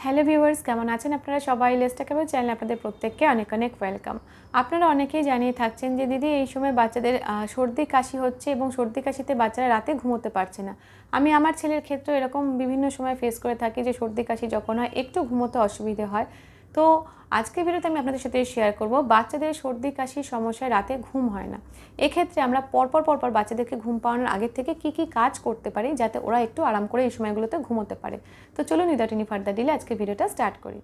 Hello viewers, কেমন আছেন আপনারা সবাই? লেটস টক অ্যাবাউট চ্যানেলে আপনাদের প্রত্যেককে অনেক অনেক ওয়েলকাম। আপনারা অনেকেই জানিয়ে থাকছেন যে দিদি এই সময় বাচ্চাদের সর্দি কাশি হচ্ছে এবং সর্দি কাশিতে বাচ্চারা রাতে ঘুমোতে পারছে না। আমি আমার ছেলের ক্ষেত্রে এরকম বিভিন্ন সময় ফেস করে থাকি যে সর্দি কাশি যখন হয় একটু ঘুমোতে অসুবিধে হয়। তো আজকের ভিডিওতে আমি আপনাদের সাথে শেয়ার করব বাচ্চাদের সর্দি কাশির সমস্যায় রাতে ঘুম হয় না। এক্ষেত্রে আমরা পরপর বাচ্চাদেরকে ঘুম পাওয়ানোর আগের থেকে কি কাজ করতে পারি যাতে ওরা একটু আরাম করে এই সময়গুলোতে ঘুমোতে পারে। তো চলুন উইদাউট এনি ফার্দার ডিলে আজকে ভিডিওটা স্টার্ট করি।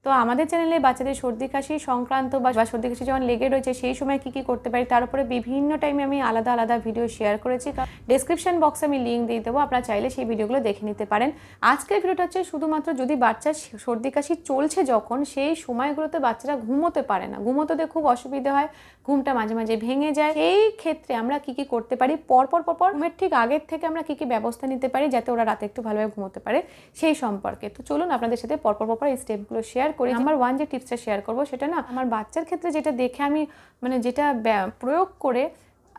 তো আমাদের চ্যানেলে বাচ্চাদের সর্দি কাশি সংক্রান্ত বা সর্দি কাশি যখন লেগে রয়েছে সেই সময় কি করতে পারি তার উপরে বিভিন্ন টাইমে আমি আলাদা আলাদা ভিডিও শেয়ার করেছি। ডেসক্রিপশন বক্সে আমি লিঙ্ক দিয়ে দেবো, আপনারা চাইলে সেই ভিডিওগুলো দেখে নিতে পারেন। আজকের ভিডিওটা হচ্ছে শুধুমাত্র যদি বাচ্চার সর্দি কাশি চলছে যখন সেই সময়গুলোতে বাচ্চারা ঘুমোতে পারে না, ঘুমোতে খুব অসুবিধা হয়, ঘুমটা মাঝে মাঝে ভেঙে যায়, এই ক্ষেত্রে আমরা কি করতে পারি পরপর ঘুমের ঠিক আগের থেকে আমরা কি ব্যবস্থা নিতে পারি যাতে ওরা রাতে একটু ভালোভাবে ঘুমোতে পারে সেই সম্পর্কে। তো চলুন আপনাদের সাথে পরপর এই স্টেপগুলো শেয়ার করি। নাম্বার 1 যে টিপসটা শেয়ার করব সেটা না আমার বাচ্চার ক্ষেত্রে যেটা দেখে আমি যেটা প্রয়োগ করে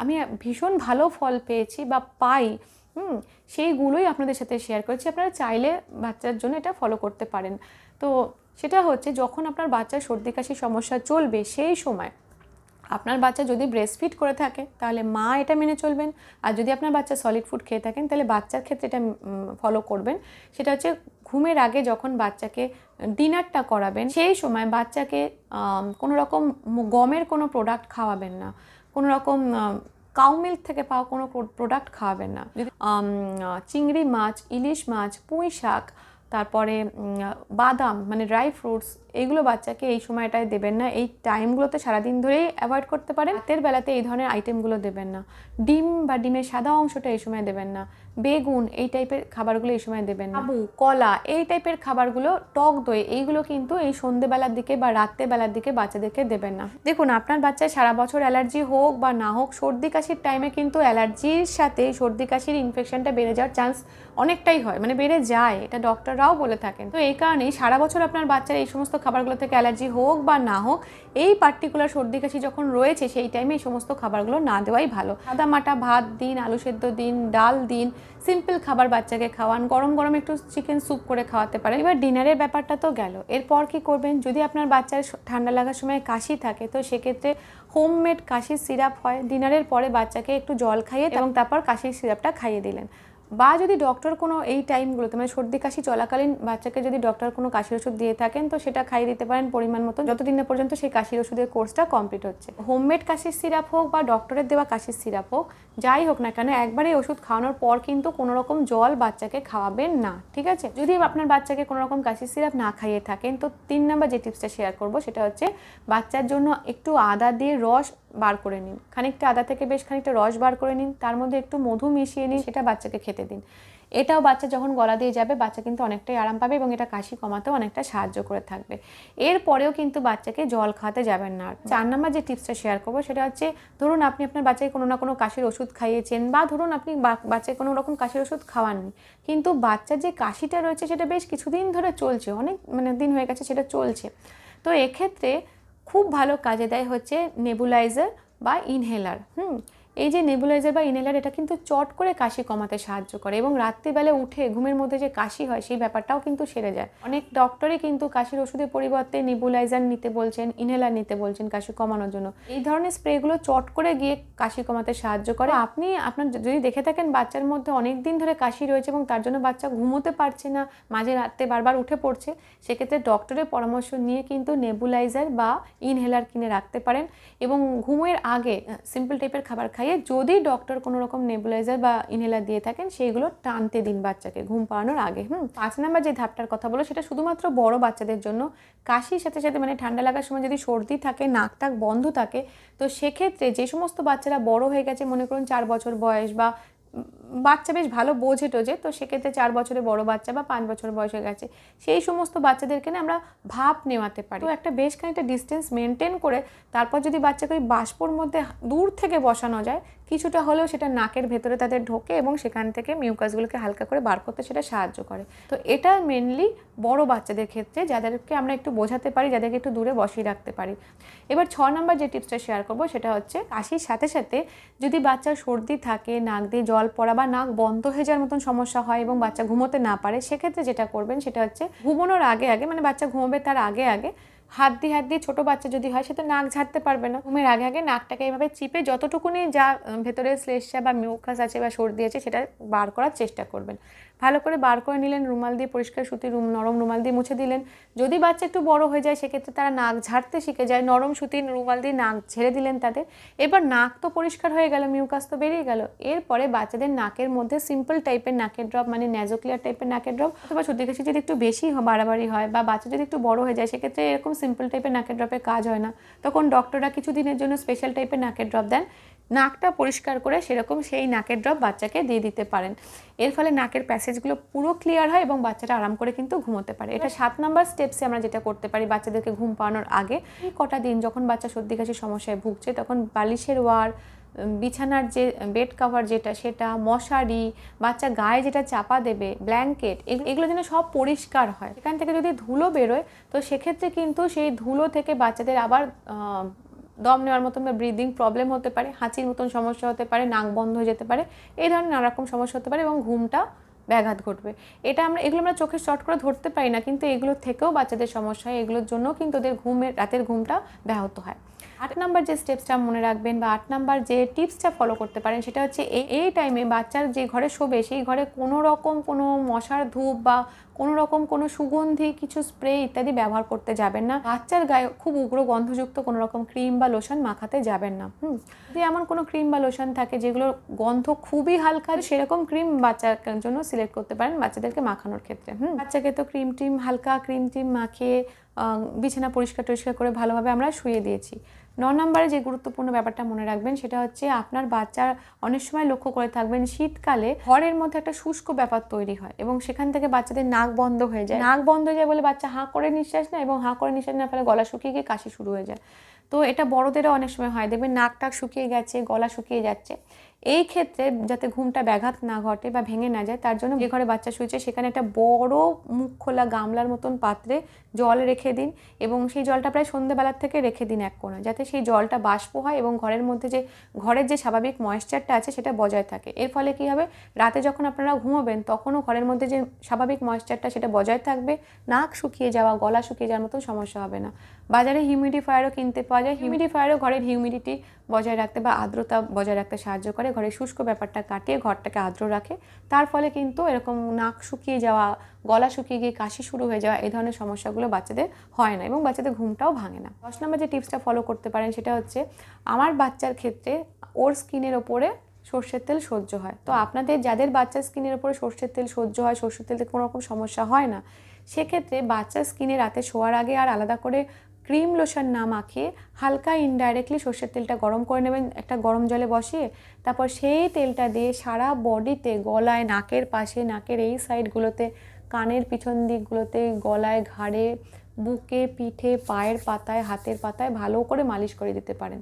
আমি ভীষণ ভালো ফল পেয়েছি বা পাই, সেইগুলোই আপনাদের সাথে শেয়ার করছি। আপনারা চাইলে বাচ্চার জন্য এটা ফলো করতে পারেন। তো সেটা হচ্ছে যখন আপনার বাচ্চার সর্দি কাশির সমস্যা চলবে সেই সময় আপনার বাচ্চা যদি ব্রেস্ট ফিড করে থাকে তাহলে মা এটা মেনে চলবেন, আর যদি আপনার বাচ্চা সলিড ফুড খেয়ে থাকেন তাহলে বাচ্চার ক্ষেত্রে এটা ফলো করবেন। সেটা হচ্ছে ঘুমের আগে যখন বাচ্চাকে ডিনারটা করাবেন সেই সময় বাচ্চাকে কোনো রকম গমের কোনো প্রোডাক্ট খাওয়াবেন না, কোনো রকম কাউ মিল্ক থেকে পাওয়া কোনো প্রোডাক্ট খাওয়াবেন না। যদি চিংড়ি মাছ, ইলিশ মাছ, পুঁই শাক, তারপরে বাদাম ড্রাই ফ্রুটস, এইগুলো বাচ্চাকে এই সময়টায় দেবেন না। এই টাইমগুলোতে সারাদিন ধরেই অ্যাভয়েড করতে পারেন। রাতের বেলাতে এই ধরনের আইটেমগুলো দেবেন না। ডিম বা ডিমের সাদা অংশটা এই সময় দেবেন না। বেগুন এই টাইপের খাবারগুলো এই সময় দেবেন না। আবু, কলা এই টাইপের খাবারগুলো, টক দই, এইগুলো কিন্তু এই সন্ধ্যেবেলার দিকে বা রাত্রেবেলার দিকে বাচ্চাদেরকে দেবেন না। দেখুন, আপনার বাচ্চার সারা বছর অ্যালার্জি হোক বা না হোক, সর্দি কাশির টাইমে কিন্তু অ্যালার্জির সাথে সর্দি কাশির ইনফেকশনটা বেড়ে যাওয়ার চান্স অনেকটাই হয়, বেড়ে যায়, এটা ডক্টররাও বলে থাকেন। তো এই কারণেই সারা বছর আপনার বাচ্চার এই সমস্ত খাবারগুলো থেকে অ্যালার্জি হোক বা না হোক, এই পার্টিকুলার সর্দি কাশি যখন রয়েছে সেই টাইমে এই সমস্ত খাবারগুলো না দেওয়াই ভালো। সাদা মাটা ভাত দিন, আলু সেদ্ধ দিন, ডাল দিন, সিম্পল খাবার বাচ্চাকে খাওয়ান, গরম গরম একটু চিকেন স্যুপ করে খাওয়াতে পারেন। এবার ডিনারের ব্যাপারটা তো গেল, এরপর কি করবেন? যদি আপনার বাচ্চার ঠান্ডা লাগার সময় কাশি থাকে তো সেক্ষেত্রে হোমমেড কাশির সিরাপ হয়, ডিনারের পরে বাচ্চাকে একটু জল খাইয়ে এবং তারপর কাশির সিরাপটা খাইয়ে দিলেন। বা যদি ডক্টর কোনো এই টাইমগুলোতে সর্দি কাশি চলাকালীন বাচ্চাকে যদি ডক্টর কোনো কাশির ওষুধ দিয়ে থাকেন তো সেটা খাইয়ে দিতে পারেন পরিমাণ মতো, যতদিন না পর্যন্ত সেই কাশির ওষুধের কোর্সটা কমপ্লিট হচ্ছে। হোমমেড কাশির সিরাপ হোক বা ডক্টরের দেওয়া কাশির সিরাপ হোক, যাই হোক না কেন, একবারে ওষুধ খাওয়ানোর পর কিন্তু কোনো রকম জল বাচ্চাকে খাওয়াবেন না, ঠিক আছে? যদি আপনার বাচ্চাকে কোনো রকম কাশির সিরাপ না খাইয়ে থাকেন তো 3 নম্বর যে টিপসটা শেয়ার করব সেটা হচ্ছে বাচ্চার জন্য একটু আদা দিয়ে রস বার করে নিন। খানিকটা আদা থেকে বেশ খানিকটা রস বার করে নিন, তার মধ্যে একটু মধু মিশিয়ে নিন, সেটা বাচ্চাকে খেতে দিন। এটাও বাচ্চা যখন গলা দিয়ে যাবে বাচ্চা কিন্তু অনেকটাই আরাম পাবে এবং এটা কাশি কমাতেও অনেকটা সাহায্য করে থাকবে। এরপরেও কিন্তু বাচ্চাকে জল খাওয়াতে যাবেন না। 4 নম্বর যে টিপসটা শেয়ার করবো সেটা হচ্ছে, ধরুন আপনি আপনার বাচ্চাকে কোনো না কোনো কাশির ওষুধ খাইয়েছেন বা ধরুন আপনি বাচ্চাকে কোনো রকম কাশির ওষুধ খাওয়াননি, কিন্তু বাচ্চার যে কাশিটা রয়েছে সেটা বেশ কিছুদিন ধরে চলছে, অনেক দিন হয়ে গেছে সেটা চলছে। তো এক্ষেত্রে খুব ভালো কাজে দেয় হচ্ছে নেবুলাইজার বা ইনহেলার। এই যে নেবুলাইজার বা ইনহেলার, এটা কিন্তু চট করে কাশি কমাতে সাহায্য করে এবং রাত্রিবেলা উঠে ঘুমের মধ্যে যে কাশি হয় সেই ব্যাপারটাও কিন্তু সেরে যায়। অনেক ডক্টরই কিন্তু কাশির ওষুধের পরিবর্তে নেবুলাইজার নিতে বলছেন, ইনহেলার নিতে বলছেন কাশি কমানোর জন্য। এই ধরনের স্প্রেগুলো চট করে গিয়ে কাশি কমাতে সাহায্য করে। আপনি আপনার যদি দেখে থাকেন বাচ্চার মধ্যে অনেক দিন ধরে কাশি রয়েছে এবং তার জন্য বাচ্চা ঘুমোতে পারছে না, মাঝে রাতে বারবার উঠে পড়ছে, সেক্ষেত্রে ডক্টরের পরামর্শ নিয়ে কিন্তু নেবুলাইজার বা ইনহেলার কিনে রাখতে পারেন এবং ঘুমের আগে সিম্পল টাইপের খাবার খাইয়ে যদি ডক্টর কোনো রকম নেবুলাইজার বা ইনহেলার দিয়ে থাকেন সেইগুলো টানতে দিন বাচ্চাকে ঘুম পাড়ানোর আগে। 5 নম্বর যে ধাপটার কথা বলো সেটা শুধুমাত্র বড় বাচ্চাদের জন্য। কাশির সাথে সাথে ঠান্ডা লাগার সময় যদি সর্দি থাকে, নাক টাক বন্ধ থাকে, তো সেক্ষেত্রে যে সমস্ত বাচ্চারা বড় হয়ে গেছে, মনে করুন 4 বছর বয়স বা বাচ্চা বেশ ভালো বোঝে টোঝে, তো সেক্ষেত্রে 4 বছরে বড় বাচ্চা বা 5 বছর বয়সে গেছে সেই সমস্ত বাচ্চাদেরকে না আমরা ভাপ নেওয়াতে পারি। তো একটা বেশ খানিকটা ডিস্টেন্স মেনটেন করে তারপর যদি বাচ্চাকে ওই বাষ্পর মধ্যে দূর থেকে বসানো যায়, কিছুটা হলেও সেটা নাকের ভেতরে তাদের ঢোকে এবং সেখান থেকে মিউকাসগুলোকে হালকা করে বার করতে সেটা সাহায্য করে। তো এটা মেনলি বড় বাচ্চাদের ক্ষেত্রে, যাদেরকে আমরা একটু বোঝাতে পারি, যাদেরকে একটু দূরে বসিয়ে রাখতে পারি। এবার 6 নম্বর যে টিপসটা শেয়ার করবো সেটা হচ্ছে কাশির সাথে সাথে যদি বাচ্চার সর্দি থাকে, নাক দিয়ে জল পড়া বা নাক বন্ধ হয়ে যাওয়ার মতন সমস্যা হয় এবং বাচ্চা ঘুমোতে না পারে, সেক্ষেত্রে যেটা করবেন সেটা হচ্ছে ঘুমানোর আগে আগে, মানে বাচ্চা ঘুমোবে তার আগে আগে হাত দিয়ে ছোট বাচ্চা যদি হয় সে তো নাক ঝাড়তে পারবে না, ঘুমের আগে আগে নাকটাকে এইভাবে চিপে যতটুকুনি যা ভেতরে শ্লেষ্মা বা মিউকাস আছে বা সর্দি আছে সেটা বার করার চেষ্টা করবেন। ভালো করে বার করে নিলেন, রুমাল দিয়ে পরিষ্কার সুতি নরম রুমাল দিয়ে মুছে দিলেন। যদি বাচ্চা একটু বড় হয়ে যায় সেক্ষেত্রে তারা নাক ঝাড়তে শিখে যায়, নরম সুতির রুমাল দিয়ে নাক ঝেড়ে দিলেন তাদের। এবার নাক তো পরিষ্কার হয়ে গেল, মিউকাস তো বেরিয়ে গেল। এরপরে বাচ্চাদের নাকের মধ্যে সিম্পল টাইপের নাকের ড্রপ, মানে ন্যাজোক্লিয়ার টাইপের নাকের ড্রপ, অথবা সর্দি কাশি যদি একটু বেশি বাড়াবাড়ি হয় বা বাচ্চা যদি একটু বড় হয়ে যায় সেক্ষেত্রে এরকম সিম্পল টাইপের নাকের ড্রপের কাজ হয় না, তখন ডক্টররা কিছু দিনের জন্য স্পেশাল টাইপের নাকের ড্রপ দেন। নাকটা পরিষ্কার করে সেরকম সেই নাকের ড্রপ বাচ্চাকে দিয়ে দিতে পারেন। এর ফলে নাকের প্যাসেজগুলো পুরো ক্লিয়ার হয় এবং বাচ্চাটা আরাম করে কিন্তু ঘুমোতে পারে। এটা 7 নম্বর স্টেপসে আমরা যেটা করতে পারি বাচ্চাদেরকে ঘুম পাড়ানোর আগে। এই কটা দিন যখন বাচ্চা সর্দি কাশির সমস্যায় ভুগছে তখন বালিশের ওয়ার, বিছানার যে বেড কভার যেটা সেটা, মশারি, বাচ্চা গায়ে যেটা চাপা দেবে, ব্ল্যাঙ্কেট, এগুলো যেন সব পরিষ্কার হয়। এখান থেকে যদি ধুলো বেরোয় তো সেক্ষেত্রে কিন্তু সেই ধুলো থেকে বাচ্চাদের আবার দম নেওয়ার মতন বা ব্রিদিং প্রবলেম হতে পারে, হাঁচির মতন সমস্যা হতে পারে, নাক বন্ধ হয়ে যেতে পারে, এই ধরনের নানা রকম সমস্যা হতে পারে এবং ঘুমটা ব্যাঘাত ঘটবে। এগুলো আমরা চোখে শর্ট করে ধরতে পারি না, কিন্তু এগুলোর থেকেও বাচ্চাদের সমস্যা হয়, এগুলোর জন্য কিন্তু ওদের রাতের ঘুমটা ব্যাহত হয়। 8 নম্বর যে স্টেপসটা মনে রাখবেন বা 8 নম্বর যে টিপসটা ফলো করতে পারেন সেটা হচ্ছে এই টাইমে বাচ্চার যে ঘরে শোবে সেই ঘরে কোনো রকম কোনো মশার ধূপ বা কোনো রকম কোনো সুগন্ধি কিছু স্প্রে ইত্যাদি ব্যবহার করতে যাবেন না। বাচ্চার গায়ে খুব উগ্র গন্ধযুক্ত কোনো রকম ক্রিম বা লোশন মাখাতে যাবেন না। যদি এমন কোনো ক্রিম বা লোশন থাকে যেগুলোর গন্ধ খুবই হালকা, সেরকম ক্রিম বাচ্চার জন্য সিলেক্ট করতে পারেন বাচ্চাদেরকে মাখানোর ক্ষেত্রে। বাচ্চাকে তো হালকা ক্রিম টিম মাখিয়ে বিছানা পরিষ্কার করে ভালোভাবে আমরা শুয়ে দিয়েছি। 9 নম্বরে যে গুরুত্বপূর্ণ ব্যাপারটা মনে রাখবেন সেটা হচ্ছে আপনার বাচ্চার অনেক সময় লক্ষ্য করে থাকবেন শীতকালে ঘরের মধ্যে একটা শুষ্ক ব্যাপার তৈরি হয় এবং সেখান থেকে বাচ্চাদের নাক বন্ধ হয়ে যায়। নাক বন্ধ হয়ে যায় বলে বাচ্চা হাঁ করে নিঃশ্বাস নেয় এবং হাঁ করে নিঃশ্বাস নেওয়ার ফলে গলা শুকিয়ে গিয়ে কাশি শুরু হয়ে যায়। তো এটা বড়দেরও অনেক সময় হয়, দেখবেন নাক টাক শুকিয়ে গেছে, গলা শুকিয়ে যাচ্ছে। এই ক্ষেত্রে যাতে ঘুমটা ব্যাঘাত না ঘটে বা ভেঙে না যায় তার জন্য যে ঘরে বাচ্চা শুয়েছে সেখানে একটা বড় মুখ খোলা গামলার মতন পাত্রে জল রেখে দিন এবং সেই জলটা প্রায় সন্ধ্যেবেলার থেকে রেখে দিন এক কোণে, যাতে সেই জলটা বাষ্প হয় এবং ঘরের যে স্বাভাবিক ময়েশ্চারটা আছে সেটা বজায় থাকে। এর ফলে কী হবে, রাতে যখন আপনারা ঘুমোবেন তখনও ঘরের মধ্যে যে স্বাভাবিক ময়েশ্চারটা সেটা বজায় থাকবে, নাক শুকিয়ে যাওয়া, গলা শুকিয়ে যাওয়ার মতন সমস্যা হবে না। বাজারে হিউমিডিফায়ারও কিনতে পাওয়া যায়, হিউমিডিফায়ারও ঘরের হিউমিডিটি বজায় রাখতে বা আর্দ্রতা বজায় রাখতে সাহায্য করে, ঘরের শুষ্ক ব্যাপারটা কাটিয়ে ঘরটাকে আর্দ্র রাখে। তার ফলে কিন্তু এরকম নাক শুকিয়ে যাওয়া, গলা শুকিয়ে গিয়ে কাশি শুরু হয়ে যাওয়া এই ধরনের সমস্যাগুলো বাচ্চাদের হয় না এবং বাচ্চাদের ঘুমটাও ভাঙে না। 10 নম্বর যে টিপসটা ফলো করতে পারেন সেটা হচ্ছে আমার বাচ্চার ক্ষেত্রে ওর স্কিনের ওপরে সর্ষের তেল সহ্য হয়। তো আপনাদের যাদের বাচ্চার স্কিনের ওপরে সর্ষের তেল সহ্য হয়, সর্ষের তেলতে কোনো রকম সমস্যা হয় না, সেক্ষেত্রে বাচ্চার স্কিনে রাতে শোয়ার আগে আর আলাদা করে ক্রিম লোশন না মাখিয়ে হালকা ইনডাইরেক্টলি সর্ষের তেলটা গরম করে নেবেন একটা গরম জলে বসিয়ে, তারপর সেই তেলটা দিয়ে সারা বডিতে, গলায়, নাকের পাশে, নাকের এই সাইডগুলোতে, কানের পিছন দিকগুলোতে, গলায়, ঘাড়ে, বুকে, পিঠে, পায়ের পাতায়, হাতের পাতায় ভালো করে মালিশ করে দিতে পারেন।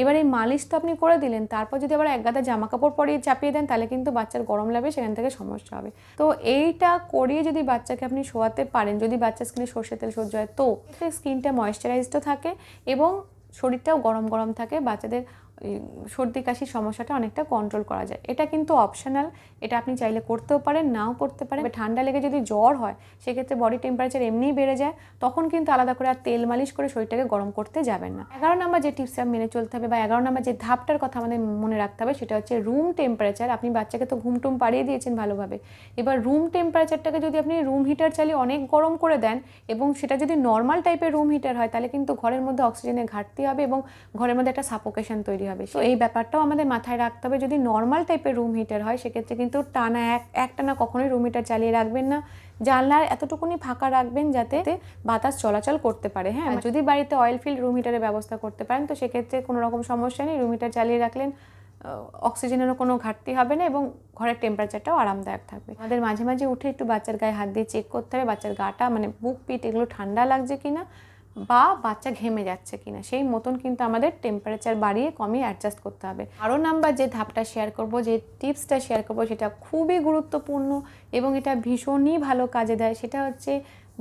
এবার এই মালিশ তো আপনি করে দিলেন, তারপর যদি আবার এক গাদা জামা কাপড় পরিয়ে চাপিয়ে দেন তাহলে কিন্তু বাচ্চার গরম লাগবে, সেখান থেকে সমস্যা হবে। তো এইটা করিয়ে যদি বাচ্চাকে আপনি শোয়াতে পারেন, যদি বাচ্চার স্কিনে সর্ষের তেল সহ্য হয়, তো স্কিনটা ময়েশ্চারাইজডও থাকে এবং শরীরটাও গরম গরম থাকে, বাচ্চাদের সর্দি কাশির সমস্যাটা অনেকটা কন্ট্রোল করা যায়। এটা কিন্তু অপশনাল, এটা আপনি চাইলে করতেও পারেন, নাও করতে পারেন। ঠান্ডা লেগে যদি জ্বর হয় সেক্ষেত্রে বডি টেম্পারেচার এমনিই বেড়ে যায়, তখন কিন্তু আলাদা করে আর তেল মালিশ করে শরীরটাকে গরম করতে যাবেন না। 11 নম্বর যে টিপসটা মেনে চলতে হবে বা 11 নম্বর যে ধাপটার কথা আমাদের মনে রাখতে হবে সেটা হচ্ছে রুম টেম্পারেচার। আপনি বাচ্চাকে তো ঘুমটুম পাড়িয়ে দিয়েছেন ভালোভাবে, এবার রুম টেম্পারেচারটাকে যদি আপনি রুম হিটার চালিয়ে অনেক গরম করে দেন এবং সেটা যদি নর্মাল টাইপের রুম হিটার হয় তাহলে কিন্তু ঘরের মধ্যে অক্সিজেনের ঘাটতি হবে এবং ঘরের মধ্যে একটা সাফোকেশন তৈরি হবে। তো এই ব্যাপারটাও আমাদের মাথায় রাখতে হবে। যদি নর্মাল টাইপের রুম হিটার হয় সেক্ষেত্রে কিন্তু টানা একটানা কখনোই রুম হিটার চালিয়ে রাখবেন না, জানলার এতটুকুনি ফাঁকা রাখবেন যাতে বাতাস চলাচল করতে পারে। হ্যাঁ, যদি বাড়িতে অয়েল ফিল্ড রুম হিটারের ব্যবস্থা করতে পারেন তো সেক্ষেত্রে কোনো রকম সমস্যা নেই, রুম হিটার চালিয়ে রাখলেন, অক্সিজেনেরও কোনো ঘাটতি হবে না এবং ঘরের টেম্পারেচারটাও আরামদায়ক থাকবে। আমাদের মাঝে মাঝে উঠে একটু বাচ্চার গায়ে হাত দিয়ে চেক করতে হবে বাচ্চার গাটা মানে বুক পিঠ এগুলো ঠান্ডা লাগছে কিনা বা বাচ্চা ঘেমে যাচ্ছে কিনা, সেই মতন কিন্তু আমাদের টেম্পারেচার বাড়িয়ে কমিয়ে অ্যাডজাস্ট করতে হবে। আরও নাম্বার যে ধাপটা শেয়ার করব, যে টিপসটা শেয়ার করব, সেটা খুবই গুরুত্বপূর্ণ এবং এটা ভীষণই ভালো কাজে দেয়। সেটা হচ্ছে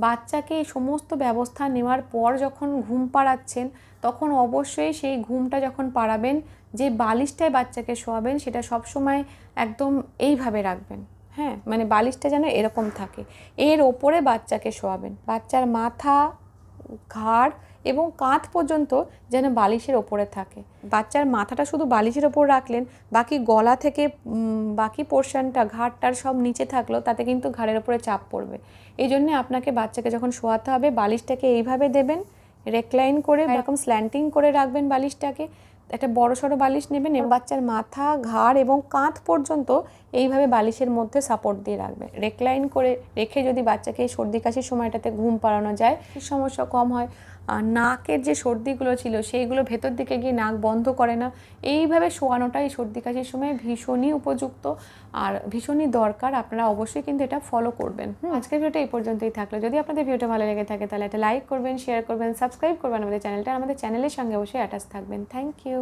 বাচ্চাকে এই সমস্ত ব্যবস্থা নেওয়ার পর যখন ঘুম পাড়াচ্ছেন তখন অবশ্যই সেই ঘুমটা যখন পাড়াবেন, যে বালিশটায় বাচ্চাকে শোয়াবেন সেটা সবসময় একদম এইভাবে রাখবেন। হ্যাঁ, মানে বালিশটা যেন এরকম থাকে, এর ওপরে বাচ্চাকে শোয়াবেন। বাচ্চার মাথা, ঘাড় এবং কাঁধ পর্যন্ত যেন বালিশের ওপরে থাকে। বাচ্চার মাথাটা শুধু বালিশের ওপর রাখলেন, বাকি গলা থেকে বাকি পোর্শনটা ঘাড়টার সব নিচে থাকলো, তাতে কিন্তু ঘাড়ের ওপরে চাপ পড়বে। এই জন্যে আপনাকে বাচ্চাকে যখন শোয়াতে হবে বালিশটাকে এইভাবে দেবেন, রেকলাইন করে এরকম স্ল্যান্টিং করে রাখবেন বালিশটাকে। একটা বড় সড়ো বালিশ নেবেন এবং বাচ্চার মাথা, ঘাড় এবং কাঁধ পর্যন্ত এইভাবে বালিশের মধ্যে সাপোর্ট দিয়ে রাখবেন। রেকলাইন করে রেখে যদি বাচ্চাকে সর্দি কাশির সময়টাতে ঘুম পাড়ানো যায়, সমস্যা কম হয়। আর নাকের যে সর্দিগুলো ছিল সেইগুলো ভেতর দিকে গিয়ে নাক বন্ধ করে না। এইভাবে শোয়ানোটাই সর্দি কাশির সময় ভীষণই উপযুক্ত আর ভীষণই দরকার। আপনারা অবশ্যই কিন্তু এটা ফলো করবেন। আজকের ভিডিওটা এই পর্যন্তই থাকলো। যদি আপনাদের ভিডিওটা ভালো লেগে থাকে তাহলে একটা লাইক করবেন, শেয়ার করবেন, সাবস্ক্রাইব করবেন আমাদের চ্যানেলটা, আমাদের চ্যানেলের সঙ্গে অবশ্যই অ্যাটাচ থাকবেন। Thank you.